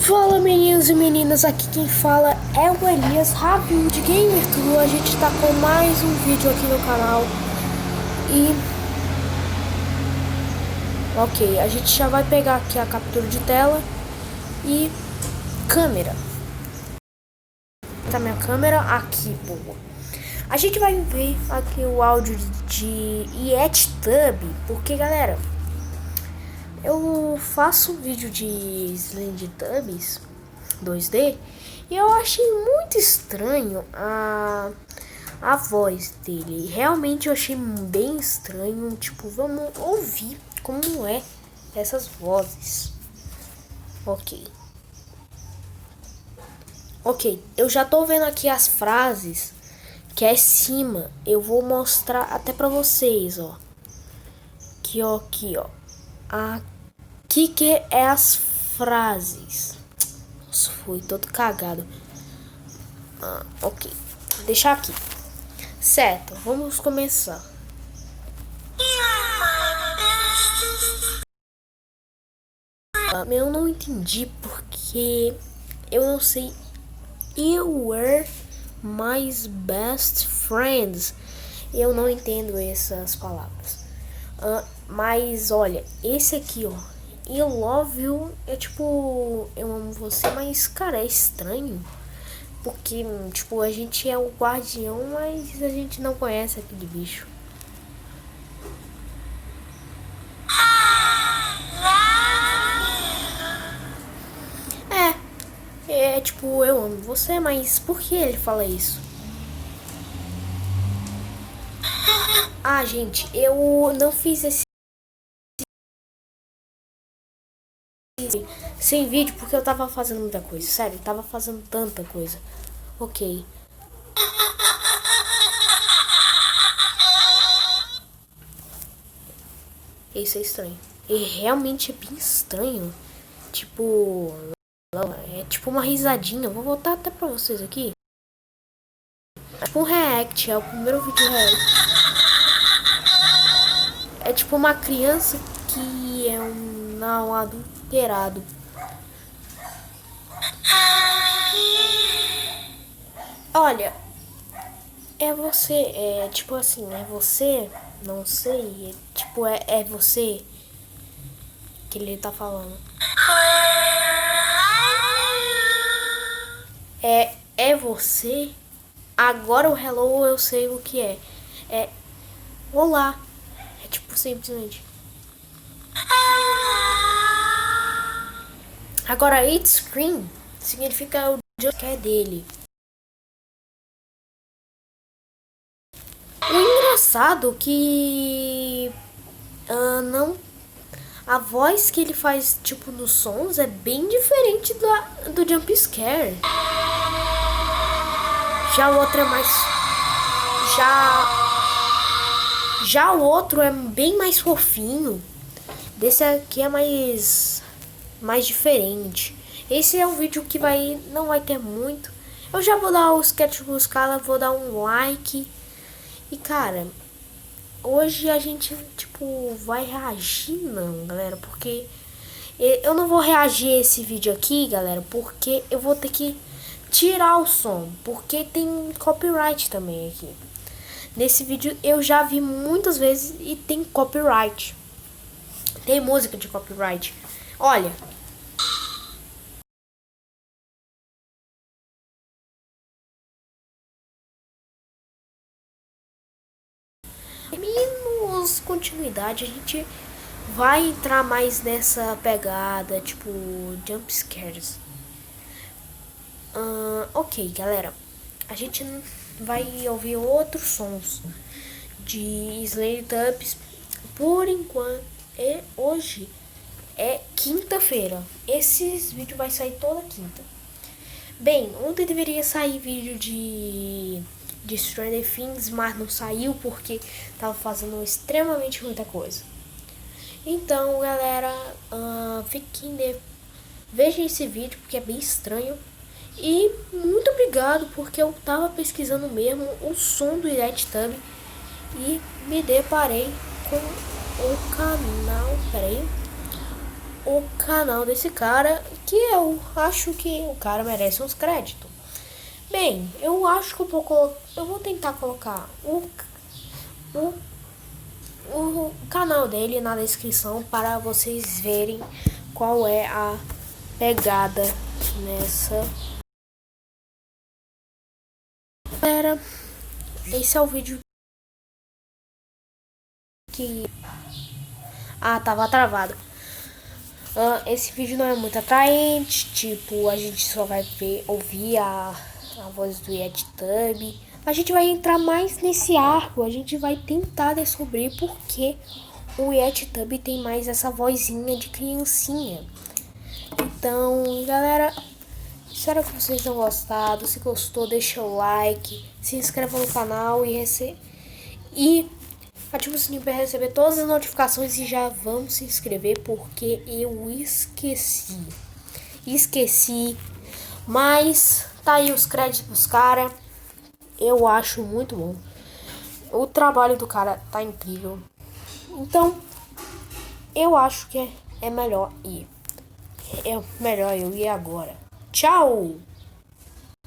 Fala meninos e meninas, aqui quem fala é o Elias Rabin de Gamer True. A gente tá com mais um vídeo aqui no canal. E ok, a gente já vai pegar aqui a captura de tela e câmera. Tá minha câmera aqui, boa. A gente vai ver aqui o áudio de YetTub, porque galera, eu faço vídeo de Slendytubbies 2D e eu achei muito estranho a voz dele. Realmente eu achei bem estranho. Tipo, vamos ouvir como é essas vozes. Ok, eu já tô vendo aqui as frases que é cima. Eu vou mostrar até pra vocês, ó. Aqui, ó. Aqui que é as frases. Nossa, foi todo cagado. Ok, vou deixar aqui. Certo, vamos começar. Eu não entendi porque eu não sei. You were my best friends. Eu não entendo essas palavras. Mas olha, esse aqui, ó, I love you, é tipo, eu amo você, mas cara, é estranho. Porque, tipo, a gente é o guardião, mas a gente não conhece aquele bicho. É tipo, eu amo você, mas por que ele fala isso? Ah, gente, eu não fiz esse sem vídeo porque eu tava fazendo muita coisa, sério, eu tava fazendo tanta coisa. Ok. Isso é estranho. E realmente é bem estranho. Tipo, é tipo uma risadinha. Eu vou voltar até pra vocês aqui. É tipo um react, é o primeiro vídeo react. É tipo uma criança que é um não adulterado. Olha, é você, é tipo assim, é você, não sei, é, tipo, é você que ele tá falando. É você? Agora o hello eu sei o que é. É olá. É tipo simplesmente. Agora it's screen significa o que é dele. O engraçado que não, a voz que ele faz tipo nos sons é bem diferente do jump scare. Já o outro é mais já o outro é bem mais fofinho. Desse aqui é mais diferente. Esse é um vídeo que não vai ter muito. Eu já vou dar o sketch do Scala, vou dar um like. E cara, hoje a gente tipo vai reagir não, galera, porque eu não vou reagir a esse vídeo aqui, galera, porque eu vou ter que tirar o som, porque tem copyright também aqui. Nesse vídeo eu já vi muitas vezes e tem copyright. Tem música de copyright. Olha. Menos continuidade, a gente vai entrar mais nessa pegada, tipo, jump scares. Ok, galera. A gente vai ouvir outros sons de Slendytubbies por enquanto. E hoje é quinta-feira. Esse vídeo vai sair toda quinta. Bem, ontem deveria sair vídeo de Stranger Things, mas não saiu porque tava fazendo extremamente muita coisa. Então, galera, vejam esse vídeo porque é bem estranho. E muito obrigado porque eu tava pesquisando mesmo o som do YetTub e me deparei com o canal, o canal desse cara que eu acho que o cara merece uns créditos. Bem, eu acho que eu vou tentar colocar o, o canal dele na descrição para vocês verem qual é a pegada nessa. Galera, esse é o vídeo que... Ah, tava travado. Esse vídeo não é muito atraente, tipo, a gente só vai ouvir a voz do YetiTube. A gente vai entrar mais nesse arco, a gente vai tentar descobrir por que o YetiTube tem mais essa vozinha de criancinha. Então, galera, espero que vocês tenham gostado. Se gostou, deixa o like, se inscreva no canal e ativa o sininho para receber todas as notificações e já vamos se inscrever porque eu esqueci, mas tá aí os créditos pros cara. Eu acho muito bom. O trabalho do cara tá incrível. Então, eu acho que é melhor ir. É melhor eu ir agora. Tchau!